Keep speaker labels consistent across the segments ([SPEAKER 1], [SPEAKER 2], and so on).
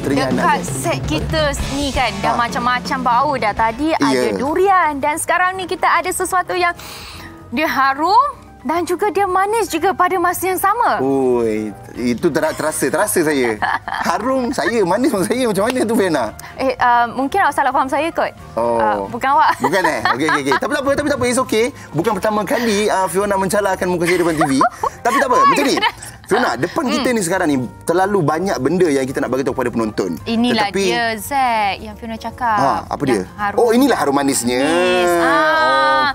[SPEAKER 1] teringat
[SPEAKER 2] dekat set kita ni kan dah macam-macam bau dah. Tadi ada durian dan sekarang ni kita ada sesuatu yang dia harum dan juga dia manis juga pada masa yang sama.
[SPEAKER 1] Oi, itu terasa saya. Harum saya, manis pun saya. Macam mana tu Fiona?
[SPEAKER 2] Mungkin awak salah faham saya kot. Bukan awak.
[SPEAKER 1] Bukan Okey. Tapi tak apa, it's okay. Bukan pertama kali Fiona mencalahkan muka saya depan TV. Tapi tak apa, macam ni. Fiona, depan kita ni sekarang ni terlalu banyak benda yang kita nak bagi tahu kepada penonton.
[SPEAKER 2] Inilah dia Zack yang Fiona cakap.
[SPEAKER 1] Apa dia?
[SPEAKER 2] Harum.
[SPEAKER 1] Oh, inilah harum manisnya.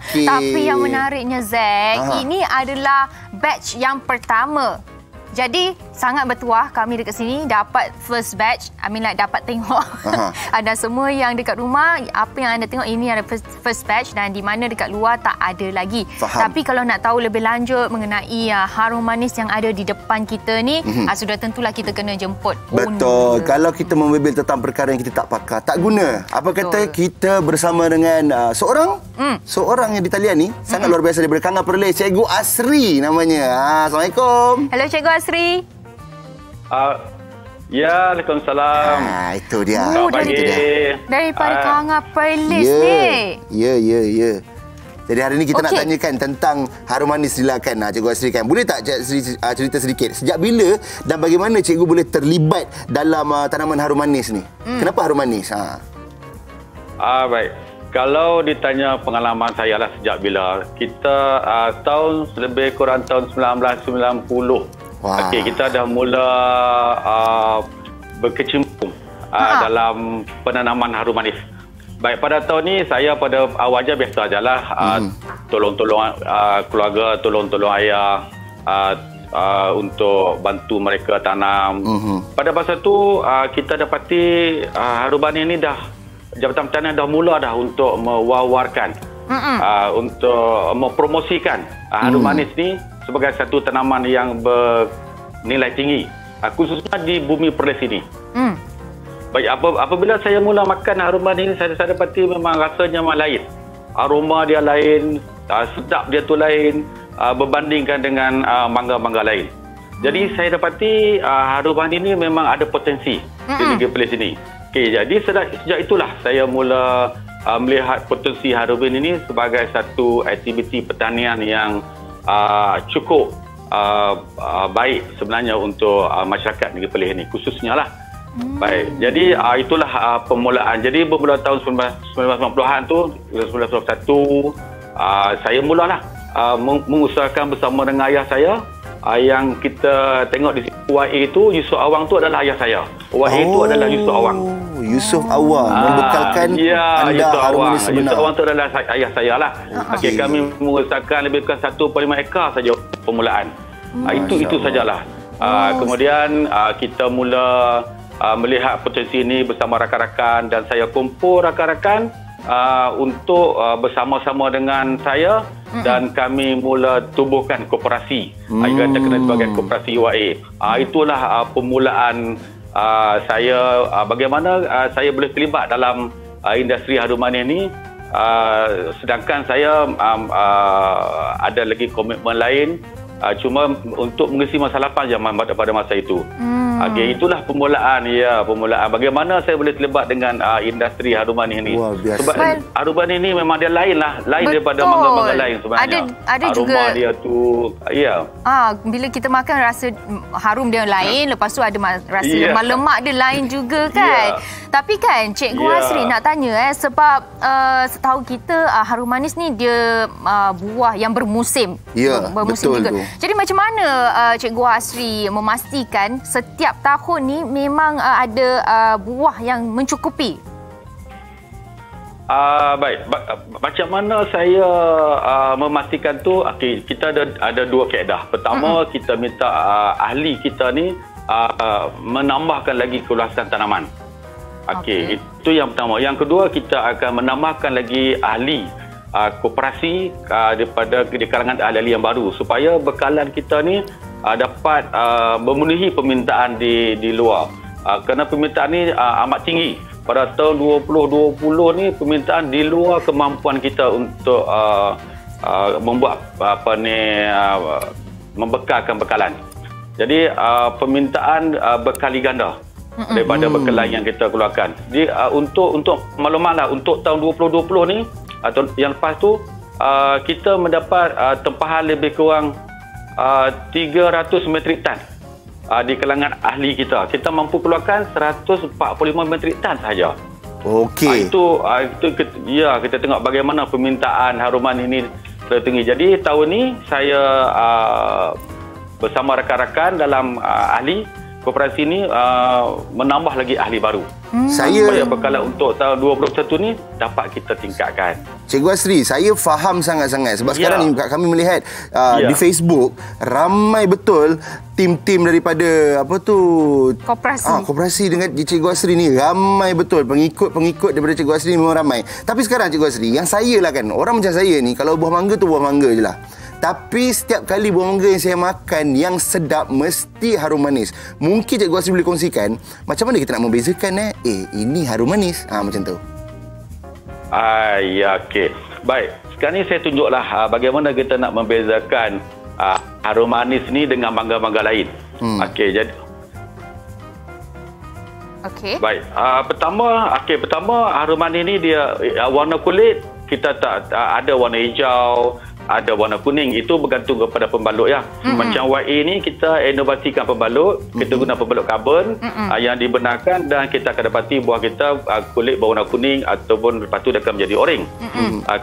[SPEAKER 2] Okay. Tapi yang menariknya Zack, ini adalah batch yang pertama. Jadi sangat bertuah kami dekat sini dapat first batch. Dapat tengok. Ada semua yang dekat rumah, apa yang anda tengok ini ada first batch dan di mana dekat luar tak ada lagi.
[SPEAKER 1] Faham.
[SPEAKER 2] Tapi kalau nak tahu lebih lanjut mengenai harum manis yang ada di depan kita ni, sudah tentulah kita kena jemput owner.
[SPEAKER 1] Betul. Kalau kita membebel tentang perkara yang kita tak pakar, tak guna. Apa kata kita bersama dengan seorang yang di talian ni sangat luar biasa daripada Kanga Perlis, Cikgu Asri namanya. Assalamualaikum.
[SPEAKER 2] Hello Cikgu Asri.
[SPEAKER 3] Ya, Waalaikumsalam.
[SPEAKER 1] Itu dia.
[SPEAKER 3] Selamat pagi.
[SPEAKER 2] Daripada Kanga Perlis ni.
[SPEAKER 1] Ya. Jadi hari ini kita nak tanyakan tentang harum manis silakan Cikgu Asri kan. Boleh tak Cikgu Asri cerita sedikit sejak bila dan bagaimana cikgu boleh terlibat dalam tanaman harum manis ni? Kenapa harum manis?
[SPEAKER 3] Baik. Kalau ditanya pengalaman saya lah sejak bila, kita lebih kurang tahun 1990. Okey, kita dah mula berkecimpung dalam penanaman harum manis. Baik, pada tahun ni saya pada awalnya biasa sajalah tolong-tolong keluarga, tolong-tolong ayah untuk bantu mereka tanam. Pada masa tu kita dapati harum manis ni dah Jabatan Pertanian dah mula untuk mewawarkan untuk mempromosikan harum manis ni sebagai satu tanaman yang bernilai tinggi, khususnya di bumi Perlis ini. Baik, apabila saya mula makan harum manis ini, saya dapati memang rasanya memang lain. Aroma dia lain, sedap dia tu lain, berbandingkan dengan mangga-mangga lain. Jadi saya dapati harum manis ini memang ada potensi di negeri Perlis ini. Okey, jadi sejak itulah saya mula melihat potensi harum manis ini sebagai satu aktiviti pertanian yang cukup baik sebenarnya untuk masyarakat negeri Perlis ini khususnya lah. Baik, jadi itulah permulaan. Jadi bermula tahun 1990-an tu, 1991, saya mulalah mengusahakan bersama dengan ayah saya. Yang kita tengok di sini YA itu, Yusof Awang tu adalah ayah saya. YA itu adalah Yusof Awang.
[SPEAKER 1] Yusof Awang membekalkan anda harum manis sebenar.
[SPEAKER 3] Yusof Awang tu adalah ayah saya lah. Okey, kami mengusahakan lebih kurang 1.5 ekar saja permulaan. Itu sajalah. Kemudian kita mula melihat potensi ini bersama rakan-rakan dan saya kumpul rakan-rakan untuk bersama-sama dengan saya dan kami mula tubuhkan koperasi. Kita kenal sebagai koperasi UAE. Itulah permulaan saya bagaimana saya boleh terlibat dalam industri harum manis ini. Sedangkan saya ada lagi komitmen lain, cuma untuk mengisi masa lapang je pada masa itu. Okey, itulah permulaan bagaimana saya boleh terlibat dengan industri harum manis ini. Sebab harum manis ini memang dia lain daripada mangga-mangga lain sebenarnya.
[SPEAKER 2] Ada
[SPEAKER 3] aroma
[SPEAKER 2] juga
[SPEAKER 3] dia tu
[SPEAKER 2] bila kita makan rasa harum dia lain, lepas tu ada rasa lemak dia lain juga kan. Tapi kan Cikgu Asri nak tanya sebab setahu kita harum manis ni dia buah yang bermusim. Bermusim
[SPEAKER 1] betul
[SPEAKER 2] juga.
[SPEAKER 1] tu.
[SPEAKER 2] Jadi macam mana Cikgu Asri memastikan setiap tahun ni memang ada buah yang mencukupi?
[SPEAKER 3] Baik, macam mana saya memastikan tu? Okey, kita ada dua kaedah. Pertama, kita minta ahli kita ni menambahkan lagi keluasan tanaman. Okey, itu yang pertama. Yang kedua, kita akan menambahkan lagi ahli koperasi daripada di kalangan ahli yang baru supaya bekalan kita ni dapat memenuhi permintaan di luar. Kerana permintaan ni amat tinggi. Pada tahun 2020 ni permintaan di luar kemampuan kita untuk membuat membekalkan bekalan. Jadi permintaan berkali ganda. daripada bekal yang kita keluarkan. Jadi untuk maklumatlah, untuk tahun 2020 ni atau yang lepas tu kita mendapat tempahan lebih kurang 300 metrik tan di kalangan ahli kita. Kita mampu keluarkan 145 metrik tan sahaja.
[SPEAKER 1] Okey.
[SPEAKER 3] Kita tengok bagaimana permintaan haruman ini tertinggi. Jadi tahun ni saya bersama rakan-rakan dalam ahli koperasi ini menambah lagi ahli baru. Supaya bekalan untuk tahun 2021 ni dapat kita tingkatkan.
[SPEAKER 1] Cikgu Asri, saya faham sangat-sangat sebab sekarang ni kami melihat di Facebook ramai betul tim-tim daripada koperasi dengan Cikgu Asri ni, ramai betul pengikut daripada Cikgu Asri ni, memang ramai. Tapi sekarang Cikgu Asri, yang saya lah kan, orang macam saya ni kalau buah mangga tu buah mangga je lah. Tapi setiap kali buah mangga yang saya makan yang sedap mesti harum manis. Mungkin Cikgu Asri boleh kongsikan macam mana kita nak membezakan ini harum manis. Macam tu.
[SPEAKER 3] Ya, okey. Baik. Sekarang ni saya tunjuklah bagaimana kita nak membezakan harum manis ni dengan mangga-mangga lain. Okey, jadi baik. Pertama harum manis ni dia warna kulit kita tak ada warna hijau, ada warna kuning. Itu bergantung kepada pembalut ya. Macam YA ni kita inovasikan pembalut, kita guna pembalut karbon yang dibenarkan, dan kita akan dapati buah kita kulit berwarna kuning ataupun lepas tu dia akan menjadi oranye.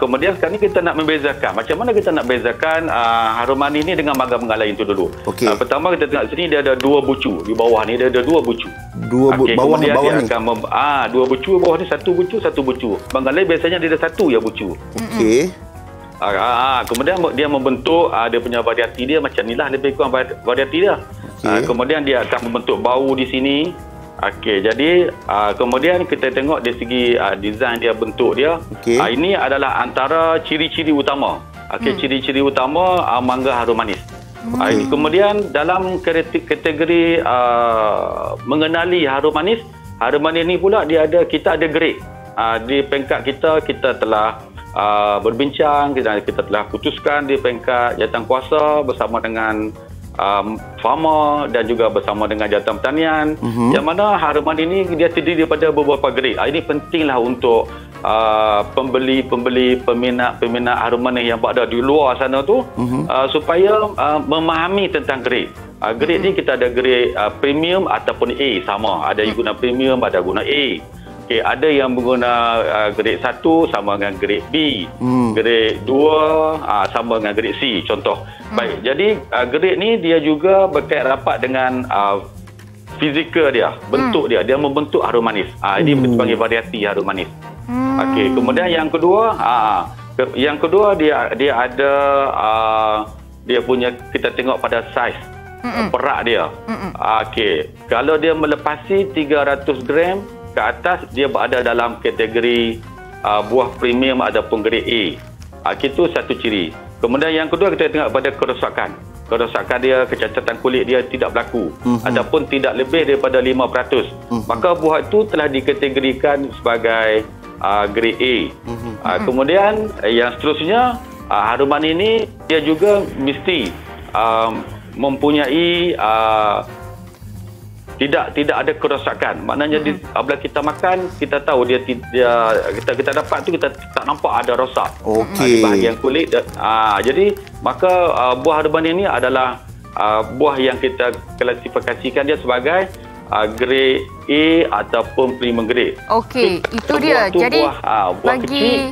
[SPEAKER 3] Kemudian sekarang ni kita nak membezakan. Macam mana kita nak bezakan harum manis ni dengan mangga-mangga lain tu dulu. Pertama kita tengok sini dia ada 2 bucu. Di bawah ni dia ada 2 bucu. Bawah ni akan 2 bucu, bawah ni 1 bucu, 1 bucu. Mangga lain biasanya dia ada 1 ya bucu.
[SPEAKER 1] Okey.
[SPEAKER 3] Kemudian dia membentuk dia punya variati dia macam inilah, lebih kurang variati dia. Kemudian dia akan membentuk bau di sini. Jadi kemudian kita tengok dari segi design dia, bentuk dia. Ini adalah antara ciri-ciri utama. Ciri-ciri utama mangga harum manis. Kemudian dalam kategori mengenali harum manis ni pula kita ada grade. Di peringkat kita telah berbincang, kita telah putuskan di peringkat jawatankuasa bersama dengan farmer dan juga bersama dengan jawatan pertanian, yang mana harum manis ini dia terdiri daripada beberapa grade. Ini pentinglah untuk pembeli, peminat harum manis yang berada di luar sana tu supaya memahami tentang grade. Grade ni kita ada grade premium ataupun A, sama. Ada yang guna premium, ada guna A. Ada yang mengguna grade 1 sama dengan grade B, grade 2 sama dengan grade C, contoh. Baik, jadi grade ni dia juga berkait rapat dengan fizikal dia, bentuk dia membentuk harum manis. Ini dipanggil variasi harum manis. Kemudian yang kedua dia ada dia punya, kita tengok pada saiz perak dia. Kalau dia melepasi 300 gram ke atas, dia berada dalam kategori buah premium ataupun grade A. Itu satu ciri. Kemudian yang kedua kita tengok pada kerosakan. Kerosakan dia, kecacatan kulit dia tidak berlaku ataupun tidak lebih daripada 5%. Maka buah itu telah dikategorikan sebagai grade A. Kemudian yang seterusnya, harum manis ini dia juga mesti mempunyai tidak ada kerosakan. Maknanya apabila kita makan, kita tahu kita dapat tu, kita tak nampak ada rosak di bahagian kulit. Jadi maka buah harum manis ini adalah buah yang kita klasifikasikan dia sebagai grade A ataupun premium grade.
[SPEAKER 2] Itu dia. Jadi
[SPEAKER 3] buah
[SPEAKER 2] bagi
[SPEAKER 3] kecil,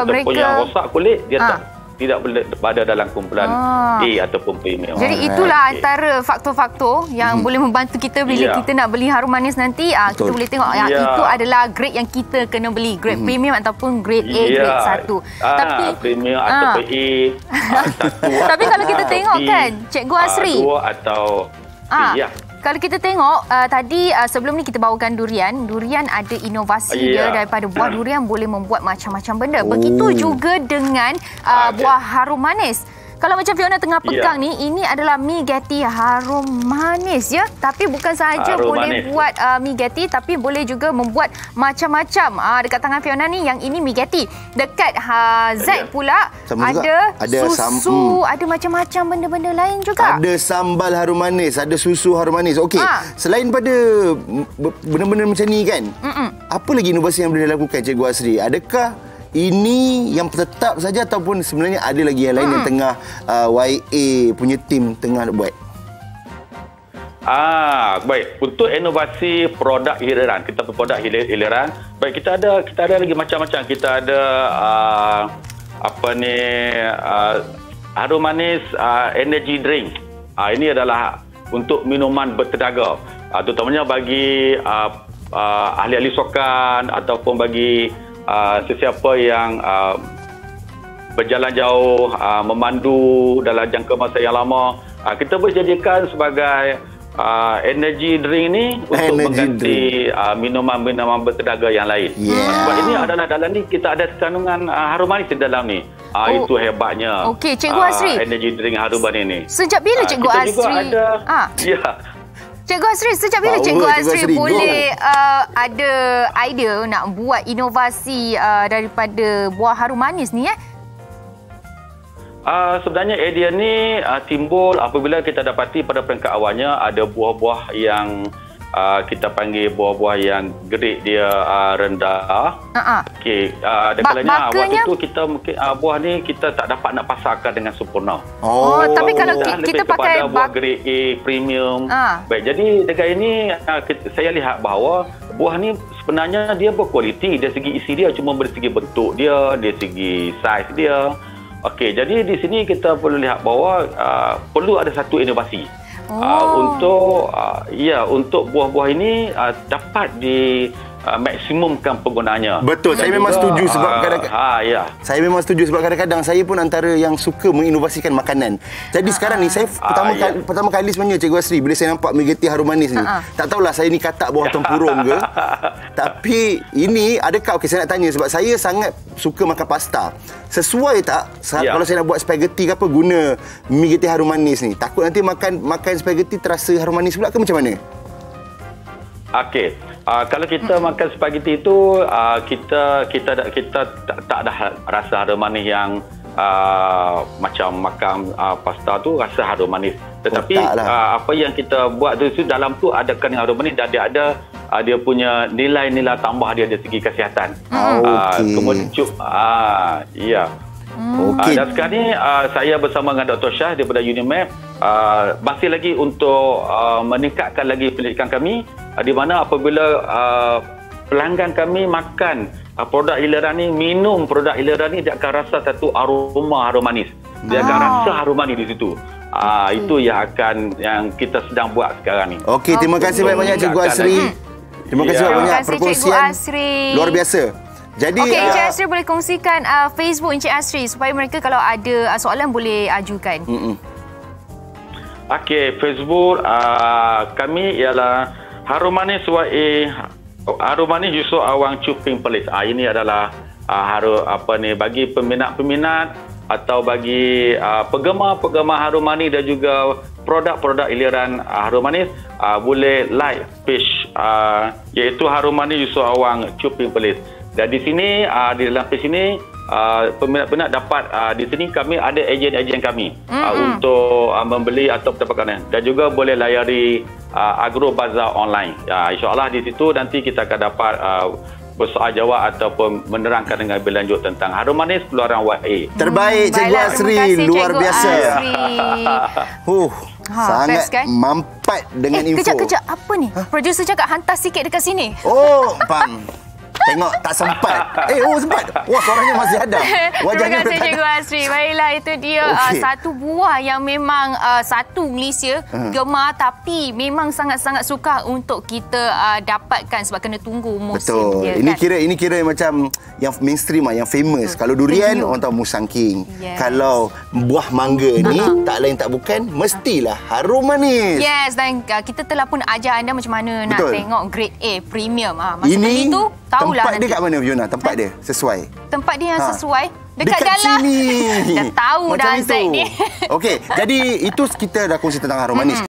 [SPEAKER 2] mereka
[SPEAKER 3] yang rosak kulit dia tidak boleh berada dalam kumpulan A ataupun premium.
[SPEAKER 2] Jadi itulah antara faktor-faktor yang boleh membantu kita bila kita nak beli harum manis nanti. Kita boleh tengok itu adalah grade yang kita kena beli, grade premium ataupun grade A, grade 1. Tapi
[SPEAKER 3] premium ataupun A 1.
[SPEAKER 2] Tapi kalau kita tengok kan Cikgu Asri,
[SPEAKER 3] 2 atau
[SPEAKER 2] kalau kita tengok tadi sebelum ni kita bawakan durian ada inovasi dia, daripada buah durian boleh membuat macam-macam benda. Begitu juga dengan buah harum manis. Kalau macam Fiona tengah pegang ni, ini adalah Mi Getty harum manis ya. Tapi bukan sahaja boleh buat Mi Getty, tapi boleh juga membuat macam-macam. Dekat tangan Fiona ni, yang ini Mi Getty. Dekat Zack pula ada susu, ada macam-macam benda-benda lain juga.
[SPEAKER 1] Ada sambal harum manis, ada susu harum manis. Okey, selain pada benda-benda macam ni kan, apa lagi inovasi yang boleh dilakukan Cikgu Asri? Adakah ini yang tetap saja ataupun sebenarnya ada lagi yang lain yang tengah YA punya tim tengah buat?
[SPEAKER 3] Baik. Untuk inovasi produk hiliran, kita produk hiliran, baik, kita ada lagi macam-macam. Kita ada harum manis energy drink. Ini adalah untuk minuman bertenaga, terutamanya bagi ahli-ahli sukan ataupun bagi sesiapa yang berjalan jauh, memandu dalam jangka masa yang lama. Kita boleh jadikan sebagai energy drink ni untuk mengganti minuman-minuman bertenaga yang lain. Sebab ini adalah dalam ni kita ada kandungan harum manis di dalam ni. Itu hebatnya.
[SPEAKER 2] Okey, Cikgu Asri.
[SPEAKER 3] Energy drink harum manis ni.
[SPEAKER 2] Sejak bila Cikgu Asri?
[SPEAKER 3] Kita juga ada.
[SPEAKER 2] Cikgu Asri, sejak bila Cikgu Asri boleh ada idea nak buat inovasi daripada buah harum manis ni?
[SPEAKER 3] Sebenarnya idea ni timbul apabila kita dapati pada peringkat awalnya ada buah-buah yang kita panggil buah-buah yang grade dia rendah. Okey, kalanya waktu itu kita mungkin buah ni kita tak dapat nak pasarkan dengan sempurna.
[SPEAKER 2] Tapi kalau kita pakai
[SPEAKER 3] buah grade A premium. Baik, jadi dekat ini saya lihat bahawa buah ni sebenarnya dia berkualiti dari segi isi dia, cuma dari segi bentuk dia, dari segi saiz dia. Okey, jadi di sini kita perlu lihat bahawa perlu ada satu inovasi untuk buah-buah ini dapat maksimumkan penggunaannya.
[SPEAKER 1] Betul, saya memang setuju sebab kadang-kadang saya memang setuju sebab kadang-kadang saya pun antara yang suka menginovasikan makanan. Jadi sekarang ni saya pertama kali sebenarnya Cikgu Asri bila saya nampak Mi Getty harum manis ni, tak tahulah saya ni katak buah tempurung ke. Tapi ini adakah saya nak tanya sebab saya sangat suka makan pasta. Sesuai tak kalau saya nak buat spaghetti ke apa guna Mi Getty harum manis ni? Takut nanti makan spaghetti terasa harum manis pula ke macam mana?
[SPEAKER 3] Okey. Kalau kita makan spaghetti itu kita tak ada rasa harum manis yang macam makan pasta tu rasa harum manis. Tetapi apa yang kita buat tu dalam tu ada kandungan harum manis dan dia punya nilai-nilai tambah dia dari segi kesihatan. Kemudian dan sekarang ni saya bersama dengan Dr. Shah daripada UNIMED masih lagi untuk meningkatkan lagi penyelidikan kami di mana apabila pelanggan kami makan produk hiliran ni, minum produk hiliran ni, dia akan rasa satu aroma harum manis. Dia akan rasa harum manis di situ. Itu yang kita sedang buat sekarang ni. Okey,
[SPEAKER 1] terima kasih banyak-banyak Cikgu Asri. Terima kasih banyak perkongsian luar biasa. Jadi
[SPEAKER 2] Encik Asri boleh kongsikan Facebook Encik Asri supaya mereka kalau ada soalan boleh ajukan.
[SPEAKER 3] Okey, Facebook kami ialah Harum Manis YA, Harum Manis Yusof Awang Cuping Perlis. Ini adalah bagi peminat-peminat atau bagi penggemar-penggemar harum manis dan juga produk-produk hiliran harum manis boleh like page iaitu Harum Manis Yusof Awang Cuping Perlis. Dan di sini di dalam page ini peminat-peminat dapat di sini kami ada ejen-ejen kami untuk membeli atau mendapatkan dan juga boleh layari Agro Bazaar online. InsyaAllah di situ nanti kita akan dapat bersoal jawab ataupun menerangkan dengan lebih lanjut tentang harum manis keluaran YA.
[SPEAKER 1] Terbaik Cikgu Asri, luar biasa. Sangat kan? Mampat dengan info.
[SPEAKER 2] Kejap-kejap, apa ni? Producer cakap hantar sikit dekat sini.
[SPEAKER 1] Faham. Tengok tak sempat. Sempat. Wah, suaranya masih ada.
[SPEAKER 2] Terima kasih Cikgu Asri. Baiklah, itu dia satu buah yang memang satu Malaysia gemar tapi memang sangat-sangat suka untuk kita dapatkan sebab kena tunggu musim.
[SPEAKER 1] Betul.
[SPEAKER 2] Dia,
[SPEAKER 1] ini kira macam yang mainstream yang famous. Kalau durian orang tahu Musang King. Kalau buah mangga ni tak lain tak bukan mestilah harum manis.
[SPEAKER 2] Yes, dan kita telah pun ajar anda macam mana nak tengok grade A premium. Masa beli tu tahulah
[SPEAKER 1] tempat dia kat mana Fiona? Tempat dia sesuai.
[SPEAKER 2] Tempat dia yang sesuai Dekat dalam.
[SPEAKER 1] Sini.
[SPEAKER 2] Dah tahu dah Zack ni.
[SPEAKER 1] Okey, jadi itu kita dah kongsi tentang harum manis.